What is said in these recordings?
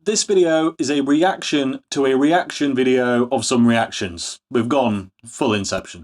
This video is a reaction to a reaction video of some reactions. We've gone full Inception.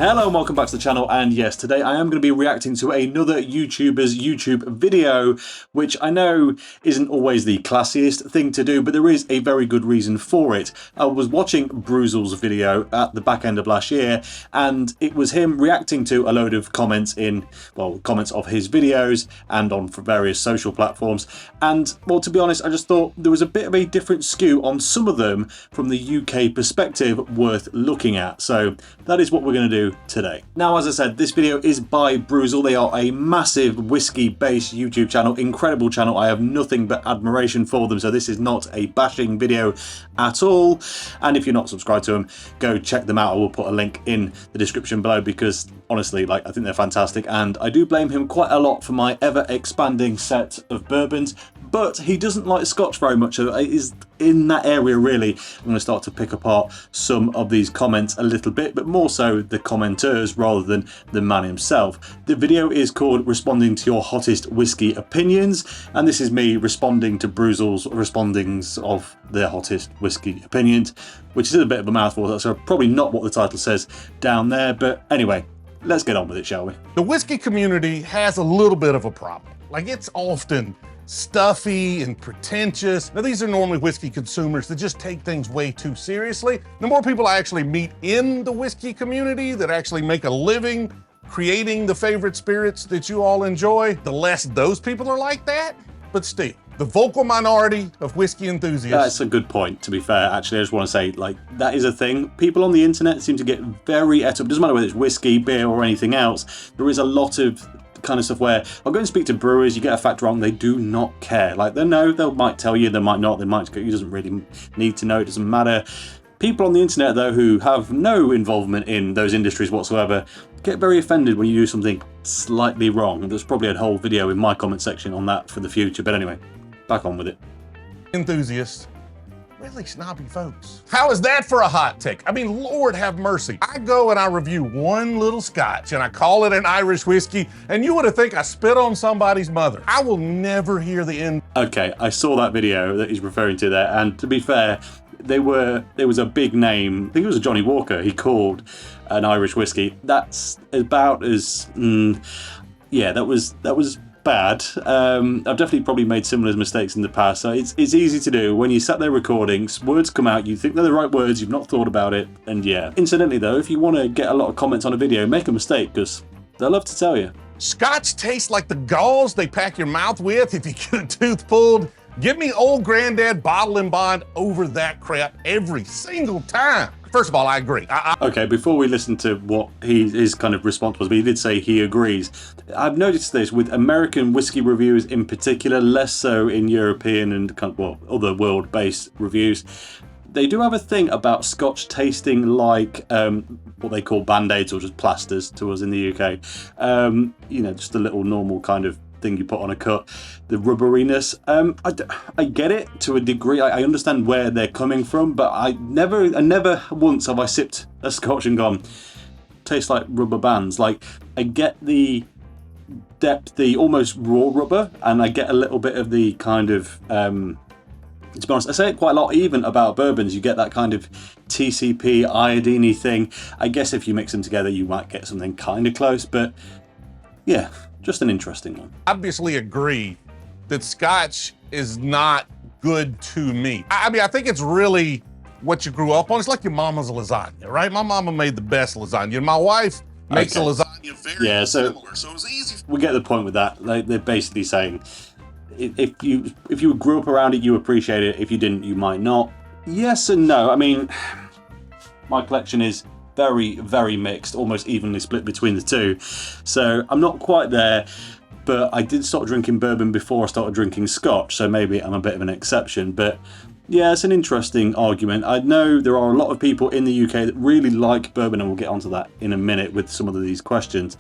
Hello and welcome back to the channel, and yes, today I am going to be reacting to another YouTuber's YouTube video, which I know isn't always the classiest thing to do, but there is a very good reason for it. I was watching BREWZLE'S video at the back end of last year, and it was him reacting to a load of comments comments of his videos and on various social platforms, and well, to be honest, I just thought there was a bit of a different skew on some of them from the UK perspective worth looking at, so that is what we're going to do today. Now, as I said, this video is by BREWZLE. They are a massive whiskey-based YouTube channel, incredible channel. I have nothing but admiration for them, so this is not a bashing video at all. And if you're not subscribed to them, go check them out. I will put a link in the description below because honestly, I think they're fantastic, and I do blame him quite a lot for my ever-expanding set of bourbons. But he doesn't like Scotch very much, so it is in that area really I'm going to start to pick apart some of these comments a little bit, but more so the commenters rather than the man himself. The video is called Responding to Your Hottest Whiskey Opinions, and this is me responding to BREWZLE's respondings of their hottest whiskey opinions, which is a bit of a mouthful, so probably not what the title says down there, but anyway, let's get on with it, shall we? The whiskey community has a little bit of a problem. It's often stuffy and pretentious. Now, these are normally whiskey consumers that just take things way too seriously. The more people I actually meet in the whiskey community that actually make a living creating the favorite spirits that you all enjoy, the less those people are like that. But still, the vocal minority of whiskey enthusiasts. That's a good point, to be fair. Actually, I just want to say, that is a thing. People on the internet seem to get very et up. Doesn't matter whether it's whiskey, beer, or anything else. There is a lot of kind of stuff where I'll go and speak to brewers, you get a fact wrong, they do not care. They might tell you, they might not, you doesn't really need to know, it doesn't matter. People on the internet though who have no involvement in those industries whatsoever get very offended when you do something slightly wrong. There's probably a whole video in my comment section on that for the future, but anyway, back on with it. Enthusiasts, really snobby folks. How is that for a hot take? I mean, Lord have mercy. I go and I review one little Scotch and I call it an Irish whiskey, and you would have think I spit on somebody's mother. I will never hear the end. Okay, I saw that video that he's referring to there, and to be fair, there was a big name, I think it was a Johnny Walker, he called an Irish whiskey. That's about as, yeah, that was bad. I've definitely probably made similar mistakes in the past, so it's easy to do when you sat there recording, words come out, you think they're the right words, you've not thought about it, and yeah. Incidentally though, if you want to get a lot of comments on a video, make a mistake, because they'll love to tell you. Scotch tastes like the gauze they pack your mouth with if you get a tooth pulled. Give me old granddad bottle and bond over that crap every single time. First of all, I agree. Okay, before we listen to what his kind of response was, but he did say he agrees. I've noticed this with American whiskey reviews in particular, less so in European and other world-based reviews. They do have a thing about Scotch tasting like what they call band-aids or just plasters to us in the UK. You know, just a little normal kind of thing you put on a cut, the rubberiness. I get it to a degree. I understand where they're coming from, but I never once have I sipped a Scotch and gone, tastes like rubber bands. I get the depth, the almost raw rubber, and I get a little bit of the kind of to be honest, I say it quite a lot even about bourbons. You get that kind of TCP iodine-y thing. I guess if you mix them together you might get something kind of close, but yeah, just an interesting one. Obviously agree that Scotch is not good to me. I mean, I think it's really what you grew up on. It's like your mama's lasagna, right? My mama made the best lasagna. My wife makes a lasagna very similar, so it was easy. We get the point with that. They're basically saying if you grew up around it, you appreciate it. If you didn't, you might not. Yes and no. I mean, my collection is very, very mixed, almost evenly split between the two. So I'm not quite there, but I did start drinking bourbon before I started drinking Scotch, so maybe I'm a bit of an exception. But yeah, it's an interesting argument. I know there are a lot of people in the UK that really like bourbon, and we'll get onto that in a minute with some of these questions.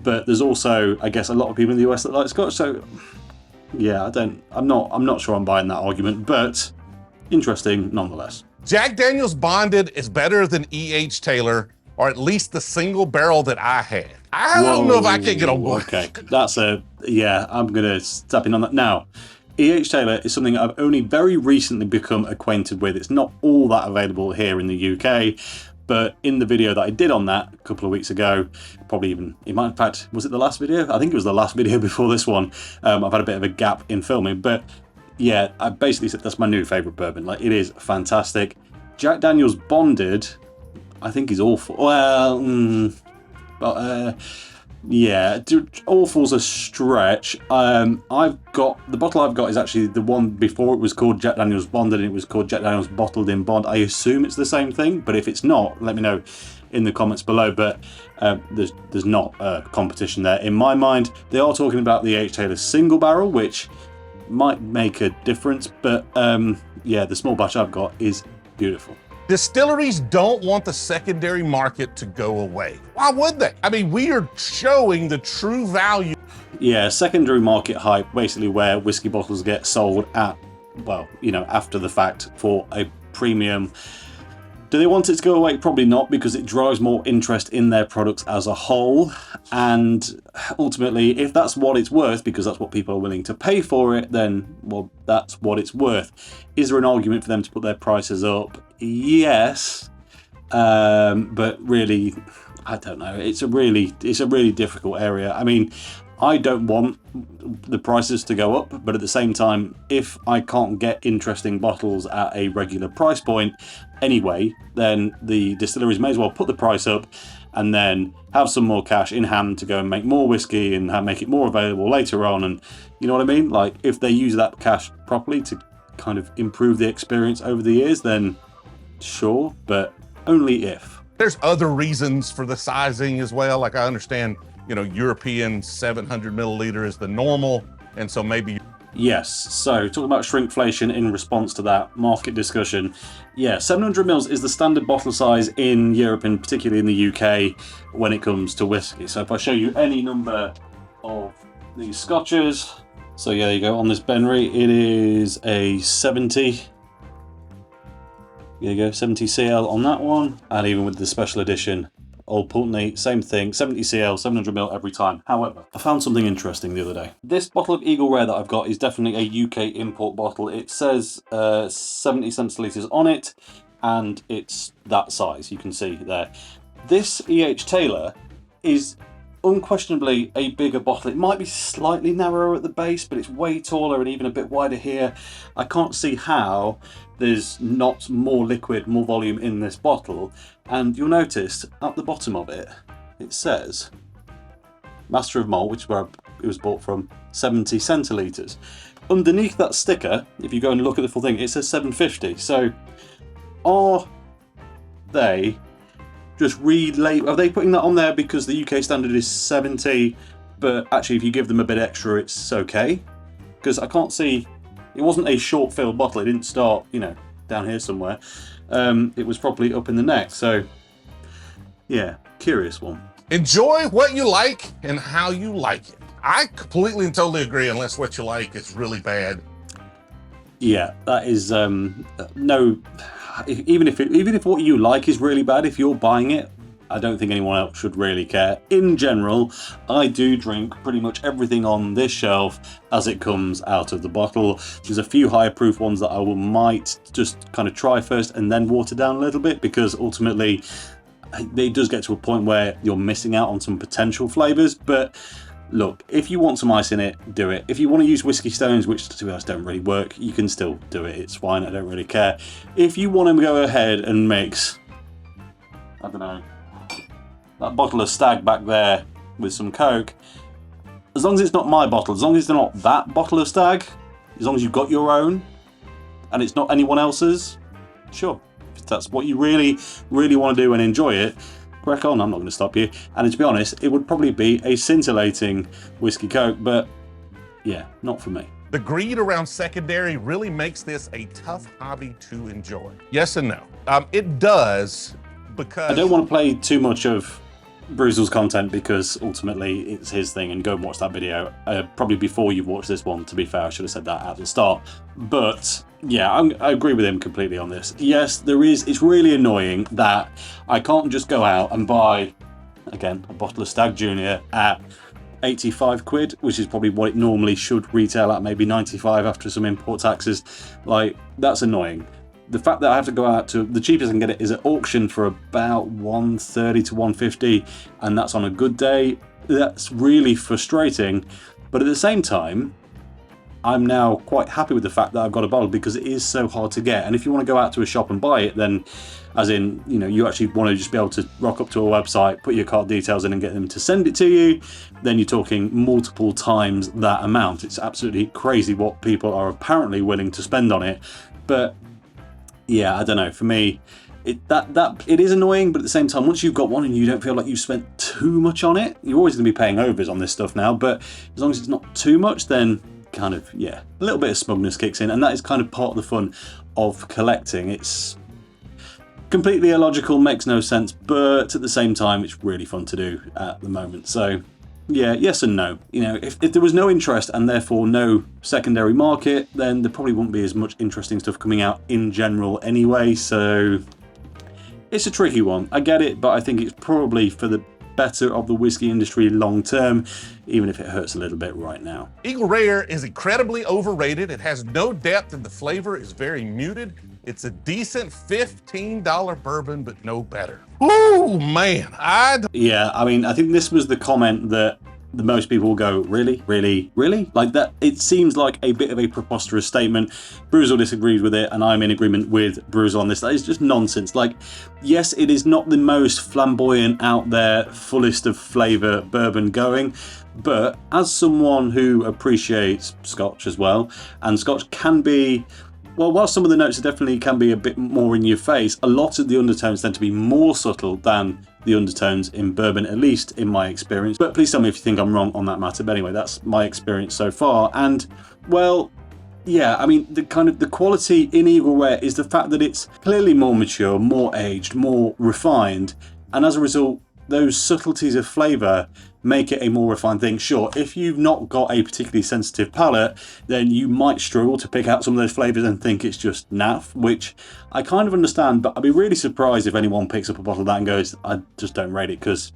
but there's also, I guess, a lot of people in the US that like Scotch. So yeah, I'm not sure I'm buying that argument, but interesting nonetheless. Jack Daniel's Bonded is better than E.H. Taylor, or at least the single barrel that I had. I don't know if I can get on board. Okay, I'm gonna step in on that now. E.H. Taylor is something I've only very recently become acquainted with. It's not all that available here in the UK, but in the video that I did on that a couple of weeks ago, probably even, in fact, was it the last video? I think it was the last video before this one. I've had a bit of a gap in filming, but yeah, I basically said that's my new favourite bourbon. Like, it is fantastic. Jack Daniel's Bonded, I think is awful. Well, yeah, awful's a stretch. I've got, the bottle I've got is actually the one before it was called Jack Daniel's Bonded, and it was called Jack Daniel's Bottled in Bond. I assume it's the same thing, but if it's not, let me know in the comments below. But there's not a competition there in my mind. They are talking about the H. Taylor single barrel, which might make a difference, but yeah, the small batch I've got is beautiful. Distilleries don't want the secondary market to go away. Why would they? I mean, we are showing the true value. Yeah, secondary market hype, basically where whiskey bottles get sold at, well, you know, after the fact for a premium. Do they want it to go away? Probably not, because it drives more interest in their products as a whole. And ultimately, if that's what it's worth, because that's what people are willing to pay for it, then, well, that's what it's worth. Is there an argument for them to put their prices up? Yes. But really, I don't know. It's a really difficult area. I mean, I don't want the prices to go up, but at the same time, if I can't get interesting bottles at a regular price point anyway, then the distilleries may as well put the price up and then have some more cash in hand to go and make more whiskey and make it more available later on. And you know what I mean? Like, if they use that cash properly to kind of improve the experience over the years, then sure, but only if. There's other reasons for the sizing as well. Like, I understand, you know, European 700 milliliter is the normal, and so maybe. Yes, so talking about shrinkflation in response to that market discussion, yeah, 700 mils is the standard bottle size in Europe and particularly in the UK when it comes to whiskey. So if I show you any number of these scotches, so yeah, there you go, on this Benry, it is a 70. There you go, 70 CL on that one, and even with the special edition Old Pulteney, same thing, 70 CL, 700 ml every time. However, I found something interesting the other day. This bottle of Eagle Rare that I've got is definitely a UK import bottle. It says 70 centilitres on it, and it's that size, you can see there. This E.H. Taylor is unquestionably a bigger bottle. It might be slightly narrower at the base, but it's way taller and even a bit wider here. I can't see how there's not more liquid, more volume in this bottle. And you'll notice at the bottom of it, it says Master of Malt, which is where it was bought from, 70 centilitres. Underneath that sticker, if you go and look at the full thing, it says 750. So are they just are they putting that on there because the UK standard is 70, but actually if you give them a bit extra, it's okay? Because I can't see, it wasn't a short fill bottle. It didn't start, you know, down here somewhere. It was probably up in the neck. So yeah, curious one. Enjoy what you like and how you like it. I completely and totally agree, unless what you like is really bad. Yeah, that is no. Even if what you like is really bad, if you're buying it, I don't think anyone else should really care. In general, I do drink pretty much everything on this shelf as it comes out of the bottle. There's a few higher proof ones that I might just kind of try first and then water down a little bit, because ultimately it does get to a point where you're missing out on some potential flavours. But look, if you want some ice in it, do it. If you want to use whiskey stones, which to be honest don't really work, you can still do it. It's fine, I don't really care. If you want to go ahead and mix, I don't know, that bottle of Stag back there with some Coke, as long as it's not my bottle, as long as it's not that bottle of Stag, as long as you've got your own and it's not anyone else's, sure. If that's what you really, really want to do and enjoy it, crack on, I'm not going to stop you. And to be honest, it would probably be a scintillating whiskey Coke, but yeah, not for me. The greed around secondary really makes this a tough hobby to enjoy. Yes and no. It does, because I don't want to play too much of BREWZLE'S content because ultimately it's his thing, and go and watch that video. Probably before you've watched this one, to be fair. I should have said that at the start. But yeah, I agree with him completely on this. Yes, it's really annoying that I can't just go out and buy, again, a bottle of Stag Junior at 85 quid, which is probably what it normally should retail at, maybe 95 after some import taxes. Like, that's annoying. The fact that I have to go out to, the cheapest I can get it is at auction for about 130 to 150, and that's on a good day. That's really frustrating. But at the same time, I'm now quite happy with the fact that I've got a bottle, because it is so hard to get. And if you want to go out to a shop and buy it, then, as in, you know, you actually want to just be able to rock up to a website, put your card details in and get them to send it to you, then you're talking multiple times that amount. It's absolutely crazy what people are apparently willing to spend on it. But yeah, I don't know, for me, it is annoying, but at the same time, once you've got one and you don't feel like you've spent too much on it, you're always going to be paying overs on this stuff now, but as long as it's not too much, then kind of, yeah, a little bit of smugness kicks in, and that is kind of part of the fun of collecting. It's completely illogical, makes no sense, but at the same time, it's really fun to do at the moment. So yeah, yes and no. You know, if there was no interest and therefore no secondary market, then there probably wouldn't be as much interesting stuff coming out in general anyway. So it's a tricky one. I get it, but I think it's probably for the better of the whiskey industry long term, even if it hurts a little bit right now. Eagle Rare is incredibly overrated. It has no depth and the flavor is very muted. It's a decent $15 bourbon, but no better. Ooh, man. Yeah, I mean, I think this was the comment that the most people will go, really? Really? Really? Like that, it seems like a bit of a preposterous statement. BREWZLE disagrees with it, and I'm in agreement with BREWZLE on this. That is just nonsense. Like, yes, it is not the most flamboyant, out there, fullest of flavour bourbon going, but as someone who appreciates Scotch as well, and Scotch can be, well, while some of the notes definitely can be a bit more in your face, a lot of the undertones tend to be more subtle than the undertones in bourbon, at least in my experience. But please tell me if you think I'm wrong on that matter. But anyway, that's my experience so far. And, well, yeah, I mean, the quality in Eagle Rare is the fact that it's clearly more mature, more aged, more refined. And as a result, those subtleties of flavour make it a more refined thing. Sure, if you've not got a particularly sensitive palate, then you might struggle to pick out some of those flavours and think it's just naff, which I kind of understand, but I'd be really surprised if anyone picks up a bottle of that and goes, I just don't rate it, because,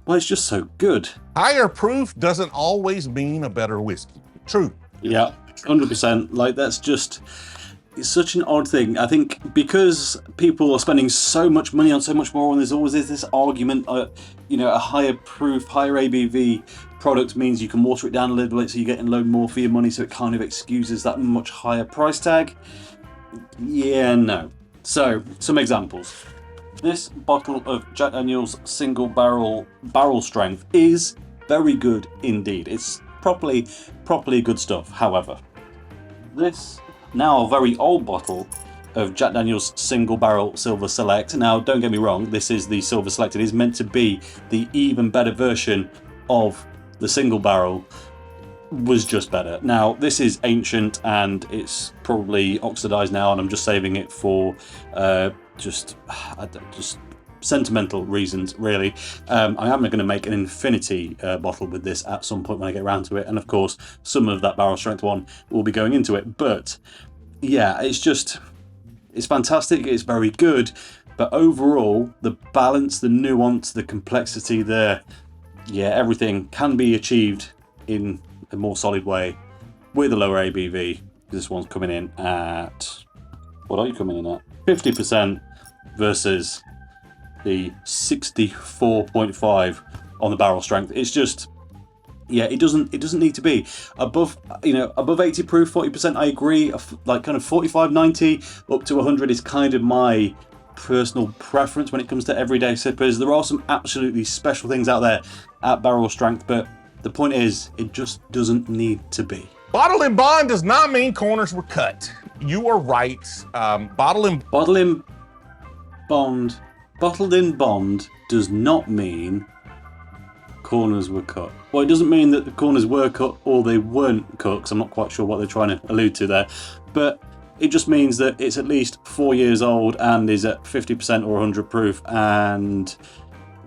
well, it's just so good. Higher proof doesn't always mean a better whiskey. True. Yeah, 100%. Like, that's just, it's such an odd thing. I think because people are spending so much money on so much more, and there's always this argument, you know, a higher proof, higher ABV product means you can water it down a little bit so you're getting a load more for your money, so it kind of excuses that much higher price tag. Yeah, no. So, some examples. This bottle of Jack Daniel's single barrel strength is very good indeed. It's properly good stuff. However, this now a very old bottle of Jack Daniel's single barrel Silver Select. Now, don't get me wrong, this is the Silver Select. It is meant to be the even better version of the single barrel, was just better. Now, this is ancient and it's probably oxidized now, and I'm just saving it for just sentimental reasons, really. I am going to make an infinity bottle with this at some point when I get around to it, and of course some of that barrel strength one will be going into it. But yeah, it's fantastic, it's very good, but overall the balance, the nuance, the complexity there, yeah, everything can be achieved in a more solid way with a lower ABV. This one's coming in at, what are you coming in at? 50% versus the 64.5 on the barrel strength. It's just, yeah, it doesn't need to be above, you know, above 80 proof, 40%. I agree. Like kind of 45, 90 up to 100 is kind of my personal preference when it comes to everyday sippers. There are some absolutely special things out there at barrel strength, but the point is, it just doesn't need to be. Bottled in bond does not mean corners were cut. You are right. Bottled in bond does not mean corners were cut. Well, it doesn't mean that the corners were cut or they weren't cut, because I'm not quite sure what they're trying to allude to there. But it just means that it's at least 4 years old and is at 50% or 100 proof, and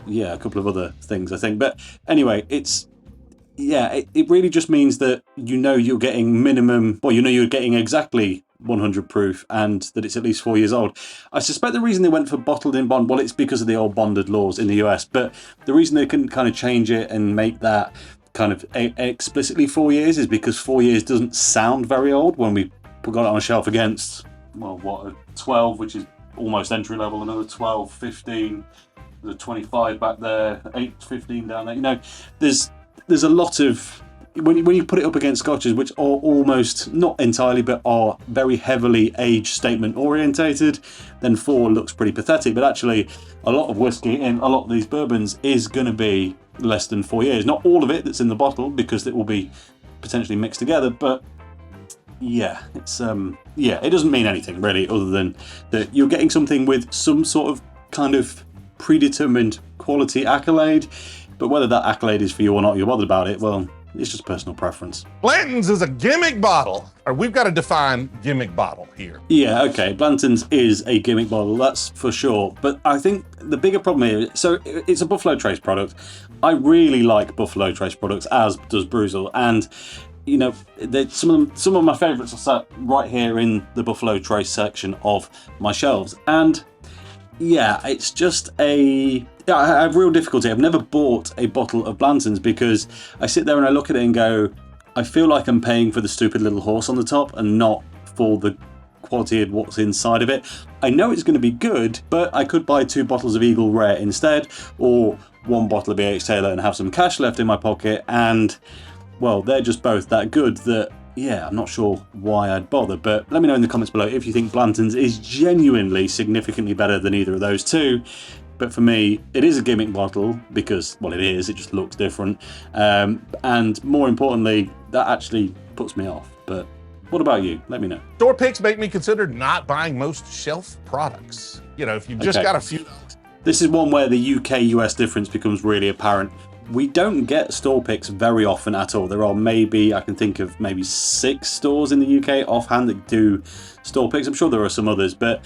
yeah, a couple of other things, I think. But anyway, it really just means that you're getting minimum, well, you're getting exactly 100 proof and that it's at least 4 years old. I suspect the reason they went for bottled in bond, well, it's because of the old bonded laws in the US, but the reason they couldn't kind of change it and make that kind of explicitly 4 years is because 4 years doesn't sound very old when we got it on a shelf against, well, what, a 12, which is almost entry level, another 12, 15, the 25 back there, 8, 15 down there. There's a lot of, when you put it up against scotches, which are almost, not entirely, but are very heavily age statement orientated, then 4 looks pretty pathetic. But actually, a lot of whiskey in a lot of these bourbons is going to be less than 4 years. Not all of it that's in the bottle, because it will be potentially mixed together, but yeah, it's it doesn't mean anything really, other than that you're getting something with some sort of kind of predetermined quality accolade. But whether that accolade is for you or not, you're bothered about it, well, it's just personal preference. Blandon's is a gimmick bottle. Or we've got to define gimmick bottle here. Yeah, okay, Blanton's is a gimmick bottle, that's for sure. But I think the bigger problem here, so it's a Buffalo Trace product. I really like Buffalo Trace products, as does BREWZLE, and some of my favourites are sat right here in the Buffalo Trace section of my shelves. And yeah, it's just I have real difficulty. I've never bought a bottle of Blanton's because I sit there and I look at it and go, I feel like I'm paying for the stupid little horse on the top and not for the quality of what's inside of it. I know it's going to be good, but I could buy 2 bottles of Eagle Rare instead, or 1 bottle of BH Taylor and have some cash left in my pocket, and well, they're just both that good that, yeah, I'm not sure why I'd bother. But let me know in the comments below if you think Blanton's is genuinely significantly better than either of those two. But for me, it is a gimmick bottle because, well, it is, it just looks different. And more importantly, that actually puts me off. But what about you? Let me know. Store picks make me consider not buying most shelf products. If you've just got a few. This is one where the UK-US difference becomes really apparent. We don't get store picks very often at all. There are I can think of maybe 6 stores in the UK offhand that do store picks. I'm sure there are some others, but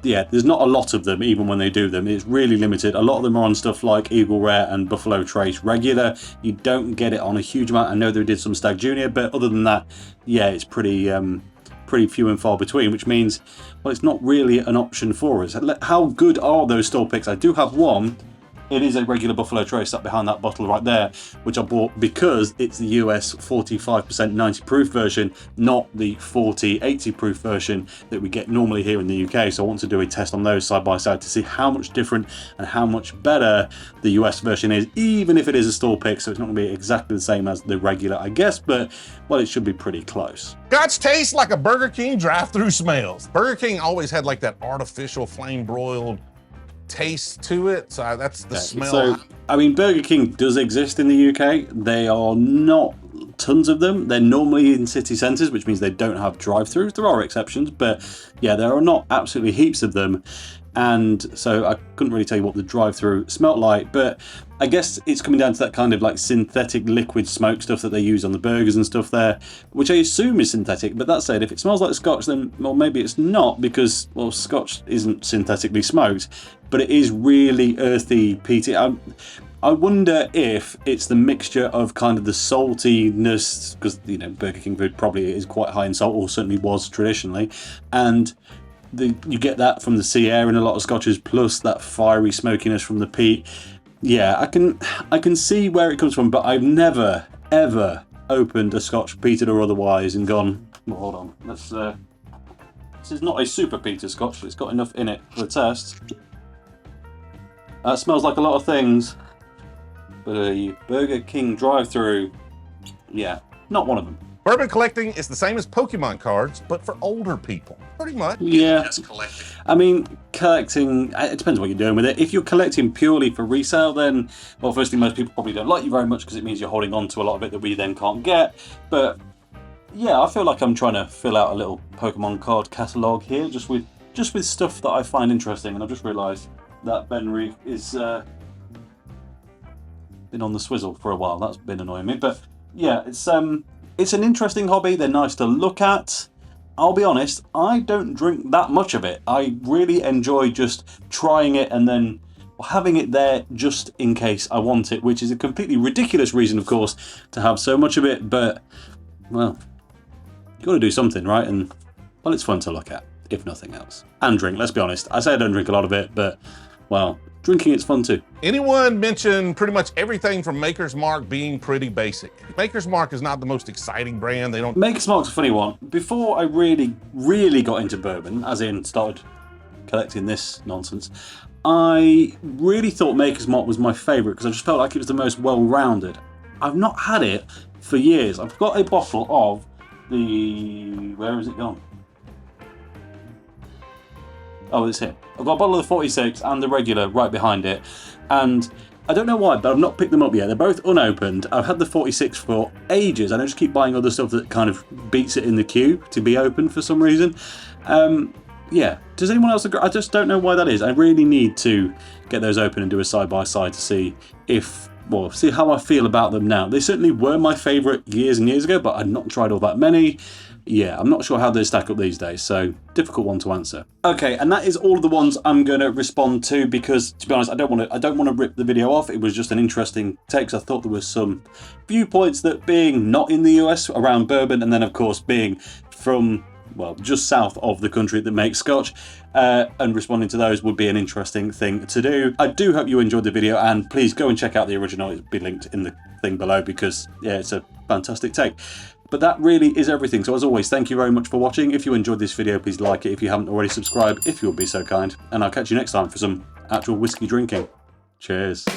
yeah, there's not a lot of them, even when they do them. It's really limited. A lot of them are on stuff like Eagle Rare and Buffalo Trace regular. You don't get it on a huge amount. I know they did some Stag Junior, but other than that, yeah, it's pretty few and far between, which means, well, it's not really an option for us. How good are those store picks? I do have one. It is a regular Buffalo Trace up behind that bottle right there, which I bought because it's the US 45% 90 proof version, not the 40 80 proof version that we get normally here in the UK. So I want to do a test on those side by side to see how much different and how much better the US version is, even if it is a store pick. So it's not going to be exactly the same as the regular, I guess, but well, it should be pretty close. Scotch tastes like a Burger King drive-thru smells. Burger King always had like that artificial flame broiled taste to it, so that's the smell. So I mean, Burger King does exist in the UK. They are not tons of them. They're normally in city centres, which means they don't have drive-thrus. There are exceptions, but yeah, there are not absolutely heaps of them. And so I couldn't really tell you what the drive-thru smelt like, but I guess it's coming down to that kind of like synthetic liquid smoke stuff that they use on the burgers and stuff there, which I assume is synthetic. But that said, if it smells like Scotch, then well, maybe it's not, because well, Scotch isn't synthetically smoked, but it is really earthy, peaty. I wonder if it's the mixture of kind of the saltiness, because Burger King food probably is quite high in salt, or certainly was traditionally, and you get that from the sea air in a lot of scotches, plus that fiery smokiness from the peat. Yeah, I can see where it comes from, but I've never ever opened a Scotch, peated or otherwise, and gone, well, hold on, let's this is not a super peated Scotch, but it's got enough in it for a test. That smells like a lot of things, but a Burger King drive-thru, yeah, not one of them. Bourbon collecting is the same as Pokemon cards, but for older people, pretty much. Yeah, That's collecting. I mean, collecting, it depends what you're doing with it. If you're collecting purely for resale, then, well, firstly, most people probably don't like you very much because it means you're holding on to a lot of it that we then can't get. But yeah, I feel like I'm trying to fill out a little Pokemon card catalogue here, just with stuff that I find interesting. And I've just realised that Ben Reef is been on the swizzle for a while. That's been annoying me, but yeah, it's an interesting hobby. They're nice to look at. I'll be honest, I don't drink that much of it. I really enjoy just trying it and then having it there just in case I want it, which is a completely ridiculous reason, of course, to have so much of it, but, well, you've got to do something, right? And, well, it's fun to look at, if nothing else. And drink, let's be honest. I say I don't drink a lot of it, but, well, drinking it's fun too. Anyone mention pretty much everything from Maker's Mark being pretty basic? Maker's Mark is not the most exciting brand. They don't. Maker's Mark's a funny one. Before I really got into bourbon, as in started collecting this nonsense, I really thought Maker's Mark was my favourite because I just felt like it was the most well-rounded. I've not had it for years. I've got a bottle of the... where has it gone? Oh, it's here. I've got a bottle of the 46 and the regular right behind it, and I don't know why, but I've not picked them up yet. They're both unopened. I've had the 46 for ages, and I just keep buying other stuff that kind of beats it in the queue to be opened for some reason. Yeah, does anyone else agree? I just don't know why that is. I really need to get those open and do a side-by-side to see if, well, see how I feel about them now. They certainly were my favourite years and years ago, but I'd not tried all that many. Yeah, I'm not sure how they stack up these days, so difficult one to answer. Okay, and that is all of the ones I'm going to respond to because, to be honest, I don't want to rip the video off. It was just an interesting take. I thought there was some viewpoints that being not in the US around bourbon, and then of course being from, well, just south of the country that makes Scotch, and responding to those would be an interesting thing to do. I do hope you enjoyed the video, and please go and check out the original. It'll be linked in the thing below because, yeah, it's a fantastic take. But that really is everything. So as always, thank you very much for watching. If you enjoyed this video, please like it. If you haven't already, subscribe if you would be so kind. And I'll catch you next time for some actual whiskey drinking. Cheers.